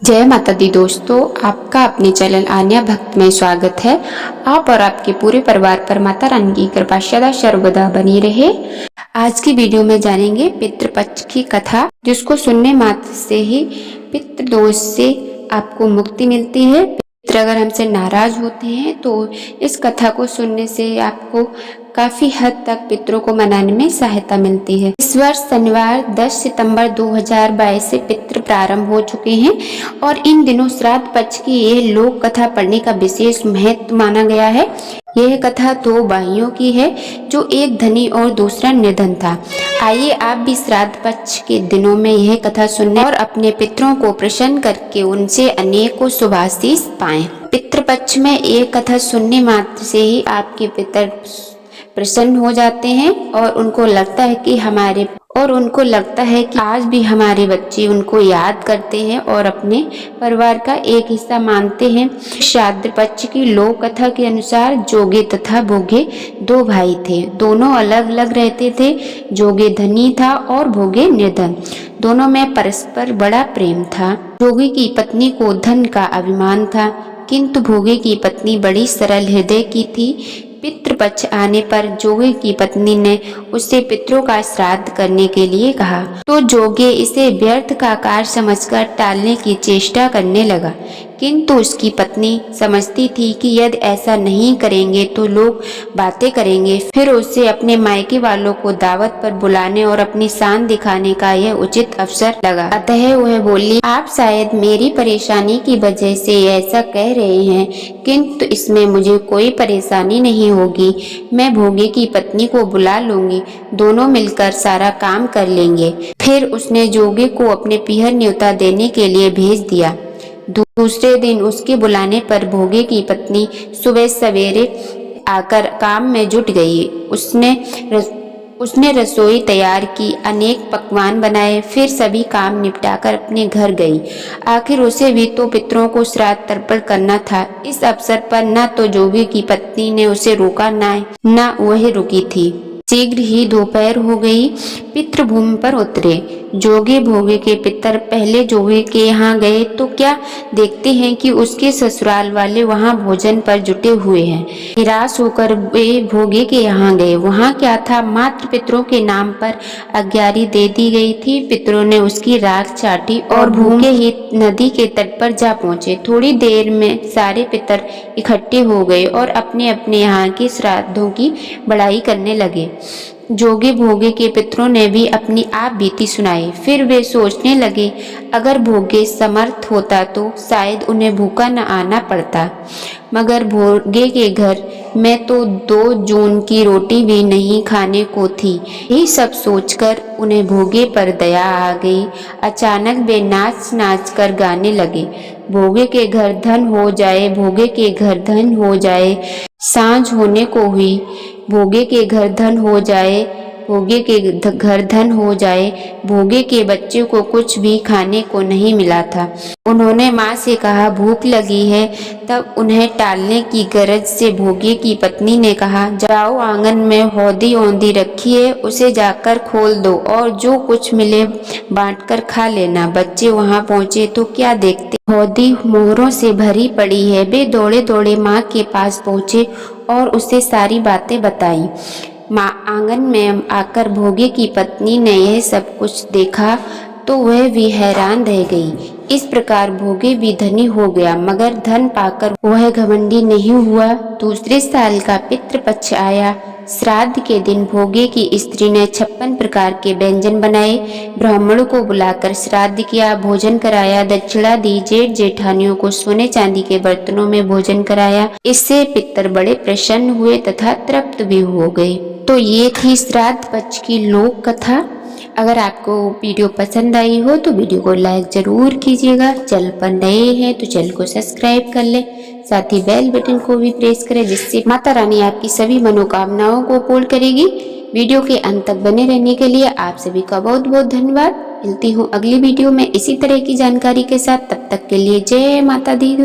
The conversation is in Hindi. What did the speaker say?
जय माता दी दोस्तों, आपका अपने चैनल आन्या भक्त में स्वागत है। आप और आपके पूरे परिवार पर माता रानी की कृपा सदा सर्वदा बनी रहे। आज की वीडियो में जानेंगे पितृपक्ष की कथा, जिसको सुनने मात्र से ही पितृदोष से आपको मुक्ति मिलती है। पितृ अगर हमसे नाराज होते हैं तो इस कथा को सुनने से आपको काफी हद तक पितरों को मनाने में सहायता मिलती है। इस वर्ष शनिवार 10 सितंबर 2022 से पितृ प्रारंभ हो चुके हैं और इन दिनों श्राद्ध पक्ष की यह लोक कथा पढ़ने का विशेष महत्व माना गया है। यह कथा दो भाइयों की है, जो एक धनी और दूसरा निर्धन था। आइए आप भी श्राद्ध पक्ष के दिनों में यह कथा सुनने और अपने पितरों को प्रसन्न करके उनसे अनेकों शुभाशीष पाएं। पितृपक्ष में एक कथा सुनने मात्र से ही आपके पितर प्रसन्न हो जाते हैं और उनको लगता है कि आज भी हमारे बच्चे उनको याद करते हैं और अपने परिवार का एक हिस्सा मानते हैं। श्राद्ध पक्ष की लोक कथा के अनुसार जोगे तथा भोगे दो भाई थे। दोनों अलग अलग रहते थे। जोगे धनी था और भोगे निर्धन। दोनों में परस्पर बड़ा प्रेम था। जोगे की पत्नी को धन का अभिमान था, किंतु भोगे की पत्नी बड़ी सरल हृदय की थी। पितृपक्ष आने पर जोगे की पत्नी ने उससे पितरों का श्राद्ध करने के लिए कहा, तो जोगे इसे व्यर्थ का कार्य समझकर टालने की चेष्टा करने लगा। किंतु उसकी पत्नी समझती थी कि यदि ऐसा नहीं करेंगे तो लोग बातें करेंगे। फिर उसे अपने मायके वालों को दावत पर बुलाने और अपनी शान दिखाने का यह उचित अवसर लगा। अतः वह बोली, आप शायद मेरी परेशानी की वजह से ऐसा कह रहे हैं, किंतु इसमें मुझे कोई परेशानी नहीं होगी। मैं भोगे की पत्नी को बुला लूंगी, दोनों मिलकर सारा काम कर लेंगे। फिर उसने जोगे को अपने पीहर न्योता देने के लिए भेज दिया। दूसरे दिन उसके बुलाने पर भोगे की पत्नी सुबह सवेरे आकर काम में जुट गई। उसने रसोई तैयार की, अनेक पकवान बनाए, फिर सभी काम निपटाकर अपने घर गई। आखिर उसे भी तो पितरों को श्राद्ध तर्पण करना था। इस अवसर पर न तो जोगी की पत्नी ने उसे रोका, न वह रुकी थी। शीघ्र ही दोपहर हो गई। पितृभूमि पर उतरे। जोगे भोगे के पितर पहले जोगे के यहाँ गए तो क्या देखते हैं कि उसके ससुराल वाले वहाँ भोजन पर जुटे हुए हैं। निराश होकर वे भोगे के यहाँ गए। वहाँ क्या था, मात्र पितरों के नाम पर अग्यारी दे दी गई थी। पितरों ने उसकी राख चाटी और भूखे ही नदी के तट पर जा पहुँचे। थोड़ी देर में सारे पितर इकट्ठे हो गए और अपने अपने यहाँ के श्राद्धों की बड़ाई करने लगे। जोगे भोगे के पितरों ने भी अपनी आप बीती सुनाई। फिर वे सोचने लगे, अगर भोगे समर्थ होता तो शायद उन्हें भूखा न आना पड़ता, मगर भोगे के घर में तो 2 जून की रोटी भी नहीं खाने को थी। यही सब सोचकर उन्हें भोगे पर दया आ गई। अचानक वे नाच नाच कर गाने लगे, भोगे के घर धन हो जाए, भोगे के घर धन हो जाए। सांझ होने को हुई। भोगे के घर धन हो जाए, भोगे के घर धन हो जाए। भोगे के बच्चे को कुछ भी खाने को नहीं मिला था। उन्होंने माँ से कहा, भूख लगी है। तब उन्हें टालने की गरज से भोगे की पत्नी ने कहा, जाओ आंगन में हौदी औंधी रखी है, उसे जाकर खोल दो और जो कुछ मिले बांटकर खा लेना। बच्चे वहाँ पहुँचे तो क्या देखते, हौदी मोहरों से भरी पड़ी है। वे दौड़े दौड़े माँ के पास पहुँचे और उसे सारी बातें बताई। माँ आंगन में आकर भोगे की पत्नी ने यह सब कुछ देखा तो वह भी हैरान रह गई। इस प्रकार भोगे भी धनी हो गया, मगर धन पाकर वह घमंडी नहीं हुआ। दूसरे साल का पितृपक्ष आया। श्राद्ध के दिन भोगे की स्त्री ने 56 प्रकार के व्यंजन बनाए। ब्राह्मणों को बुलाकर श्राद्ध किया, भोजन कराया, दक्षिणा दी। जेठ जेठानियों को सोने चांदी के बर्तनों में भोजन कराया। इससे पितर बड़े प्रसन्न हुए तथा तृप्त भी हो गए। तो ये थी श्राद्ध पक्ष की लोक कथा। अगर आपको वीडियो पसंद आई हो तो वीडियो को लाइक जरूर कीजिएगा। चैनल पर नए हैं तो चैनल को सब्सक्राइब कर लें, साथ ही बेल बटन को भी प्रेस करें, जिससे माता रानी आपकी सभी मनोकामनाओं को पूर्ण करेगी। वीडियो के अंत तक बने रहने के लिए आप सभी का बहुत बहुत धन्यवाद। मिलती हूँ अगली वीडियो में इसी तरह की जानकारी के साथ। तब तक के लिए जय माता दी।